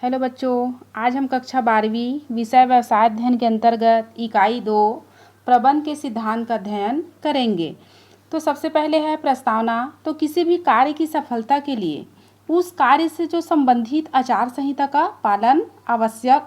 Hello बच्चों, आज हम कक्षा 12वीं विषय व्यवसाय अध्ययन के अंतर्गत इकाई 2 प्रबंध के सिद्धांत का अध्ययन करेंगे। तो सबसे पहले है प्रस्तावना। तो किसी भी कार्य की सफलता के लिए उस कार्य से जो संबंधित आचार संहिता का पालन आवश्यक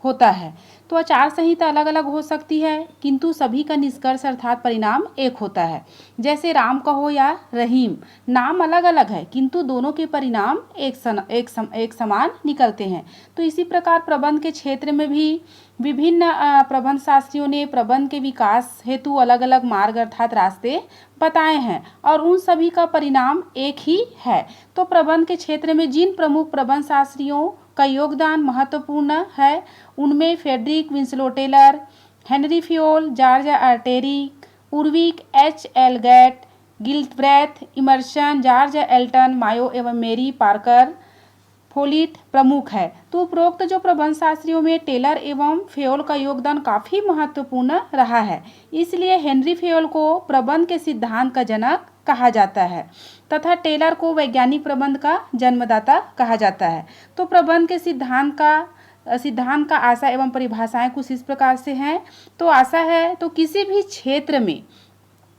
होता है। तो आचार संहिता अलग अलग हो सकती है, किंतु सभी का निष्कर्ष अर्थात परिणाम एक होता है। जैसे राम कहो या रहीम, नाम अलग अलग है किंतु दोनों के परिणाम एक समान निकलते हैं। तो इसी प्रकार प्रबंध के क्षेत्र में भी विभिन्न प्रबंध शास्त्रियों ने प्रबंध के विकास हेतु अलग अलग मार्ग अर्थात रास्ते बताए हैं और उन सभी का परिणाम एक ही है। तो प्रबंध के क्षेत्र में जिन प्रमुख प्रबंध शास्त्रियों का योगदान महत्वपूर्ण है उनमें Frederick Winslow Taylor, Henry Fayol, George आर्टेरी, Urwick H L Gantt, Gilbreth, Emerson, George Elton, Mayo एवं मेरी पार्कर फोलिट प्रमुख है। तो उपरोक्त जो प्रबंध शास्त्रियों में टेलर एवं फ्योल का योगदान काफ़ी महत्वपूर्ण रहा है, इसलिए हेनरी फ्योल को प्रबंध के सिद्धांत का जनक कहा जाता है तथा टेलर को वैज्ञानिक प्रबंध का जन्मदाता कहा जाता है। तो प्रबंध के सिद्धांत का आशा एवं परिभाषाएं कुछ इस प्रकार से हैं। तो आशा है तो किसी भी क्षेत्र में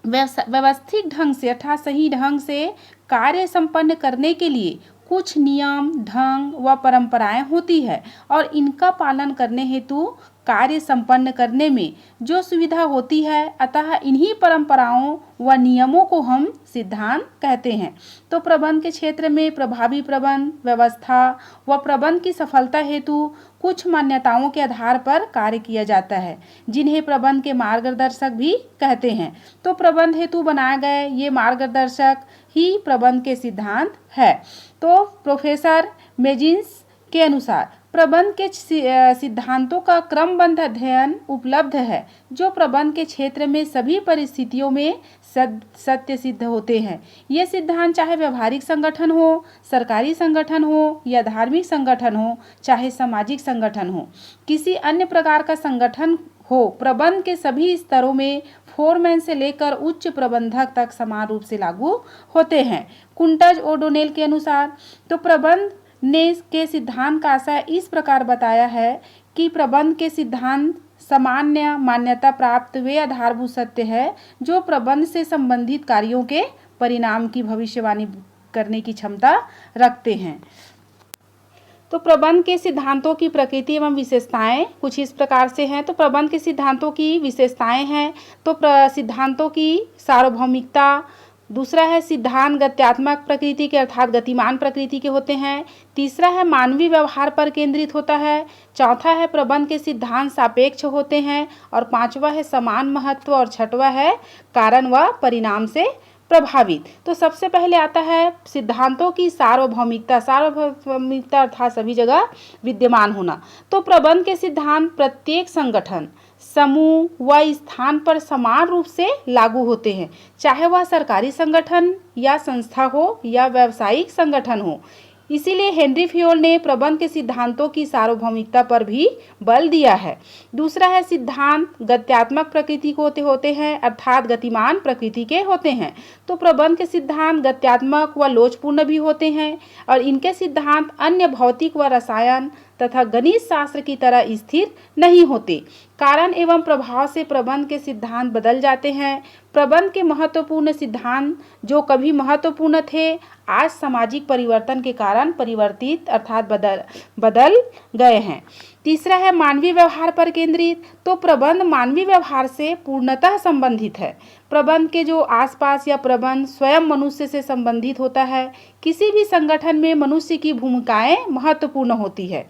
व्यवस्थित ढंग से अर्थात सही ढंग से कार्य संपन्न करने के लिए कुछ नियम, ढंग व परंपराएं होती है और इनका पालन करने हेतु कार्य संपन्न करने में जो सुविधा होती है, अतः इन्हीं परंपराओं व नियमों को हम सिद्धांत कहते हैं। तो प्रबंध के क्षेत्र में प्रभावी प्रबंध व्यवस्था व प्रबंध की सफलता हेतु कुछ मान्यताओं के आधार पर कार्य किया जाता है, जिन्हें प्रबंध के मार्गदर्शक भी कहते हैं। तो प्रबंध हेतु बनाए गए ये मार्गदर्शक ही प्रबंध के सिद्धांत है। तो प्रोफेसर मेजिन्स के अनुसार प्रबंध के सिद्धांतों का क्रमबद्ध अध्ययन उपलब्ध है जो प्रबंध के क्षेत्र में सभी परिस्थितियों में सत्य सिद्ध होते हैं। ये सिद्धांत चाहे व्यवहारिक संगठन हो, सरकारी संगठन हो या धार्मिक संगठन हो, चाहे सामाजिक संगठन हो, किसी अन्य प्रकार का संगठन हो, प्रबंध के सभी स्तरों में फोरमैन से लेकर उच्च प्रबंधक तक समान रूप से लागू होते हैं। कुंटज ओडोनेल के अनुसार तो प्रबंध ने के सिद्धांत का आशय इस प्रकार बताया है कि प्रबंध के सिद्धांत सामान्य मान्यता प्राप्त वे आधारभूत सत्य है जो प्रबंध से संबंधित कार्यों के परिणाम की भविष्यवाणी करने की क्षमता रखते हैं। तो प्रबंध के सिद्धांतों की प्रकृति एवं विशेषताएं कुछ इस प्रकार से हैं। तो प्रबंध के सिद्धांतों की विशेषताएं हैं तो सिद्धांतों की सार्वभौमिकता, दूसरा है सिद्धांत गत्यात्मक प्रकृति के अर्थात गतिमान प्रकृति के होते हैं, तीसरा है मानवीय व्यवहार पर केंद्रित होता है, चौथा है प्रबंध के सिद्धांत सापेक्ष होते हैं और पांचवा है समान महत्व और छठवा है कारण व परिणाम से प्रभावित। तो सबसे पहले आता है सिद्धांतों की सार्वभौमिकता। सार्वभौमिकता अर्थात सभी जगह विद्यमान होना। तो प्रबंध के सिद्धांत प्रत्येक संगठन, समूह व स्थान पर समान रूप से लागू होते हैं, चाहे वह सरकारी संगठन या संस्था हो या व्यावसायिक संगठन हो। इसीलिए हेनरी फ्योल ने प्रबंध के सिद्धांतों की सार्वभौमिकता पर भी बल दिया है। दूसरा है सिद्धांत गत्यात्मक प्रकृति को होते हैं अर्थात गतिमान प्रकृति के होते हैं। तो प्रबंध के सिद्धांत गत्यात्मक व लोचपूर्ण भी होते हैं और इनके सिद्धांत अन्य भौतिक व रसायन तथा गणित शास्त्र की तरह स्थिर नहीं होते। कारण एवं प्रभाव से प्रबंध के सिद्धांत बदल जाते हैं। प्रबंध के महत्वपूर्ण सिद्धांत जो कभी महत्वपूर्ण थे आज सामाजिक परिवर्तन के कारण परिवर्तित अर्थात बदल गए हैं। तीसरा है मानवीय व्यवहार पर केंद्रित। तो प्रबंध मानवीय व्यवहार से पूर्णतः संबंधित है। प्रबंध के जो आसपास या प्रबंध स्वयं मनुष्य से संबंधित होता है। किसी भी संगठन में मनुष्य की भूमिकाएं महत्वपूर्ण होती है,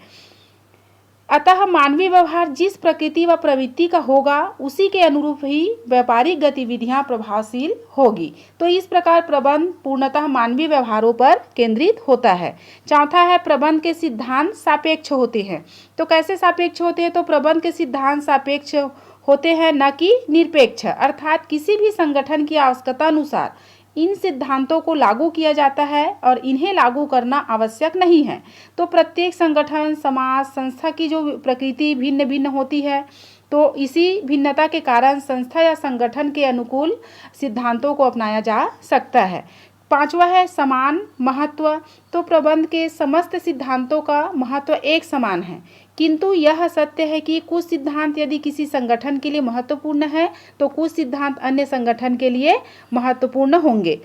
अतः मानवीय व्यवहार जिस प्रकृति व प्रवृत्ति का होगा उसी के अनुरूप ही व्यापारिक गतिविधियां प्रभावशील होगी। तो इस प्रकार प्रबंध पूर्णतः मानवीय व्यवहारों पर केंद्रित होता है। चौथा है प्रबंध के सिद्धांत सापेक्ष होते हैं। तो कैसे सापेक्ष होते हैं? तो प्रबंध के सिद्धांत सापेक्ष होते हैं न कि निरपेक्ष, अर्थात किसी भी संगठन की आवश्यकता अनुसार इन सिद्धांतों को लागू किया जाता है और इन्हें लागू करना आवश्यक नहीं है। तो प्रत्येक संगठन, समाज, संस्था की जो प्रकृति भिन्न भिन्न होती है, तो इसी भिन्नता के कारण संस्था या संगठन के अनुकूल सिद्धांतों को अपनाया जा सकता है। पांचवा है समान महत्व। तो प्रबंध के समस्त सिद्धांतों का महत्व एक समान है, किंतु यह सत्य है कि कुछ सिद्धांत यदि किसी संगठन के लिए महत्वपूर्ण है तो कुछ सिद्धांत अन्य संगठन के लिए महत्वपूर्ण होंगे।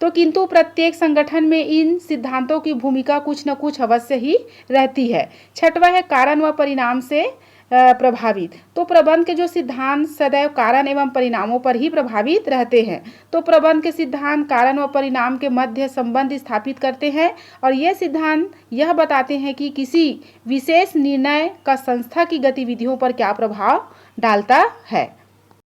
तो किंतु प्रत्येक संगठन में इन सिद्धांतों की भूमिका कुछ न कुछ अवश्य ही रहती है। छठवा है कारण व परिणाम से प्रभावित। तो प्रबंध के जो सिद्धांत सदैव कारण एवं परिणामों पर ही प्रभावित रहते हैं। तो प्रबंध के सिद्धांत कारण व परिणाम के मध्य संबंध स्थापित करते हैं और ये सिद्धांत यह बताते हैं कि किसी विशेष निर्णय का संस्था की गतिविधियों पर क्या प्रभाव डालता है।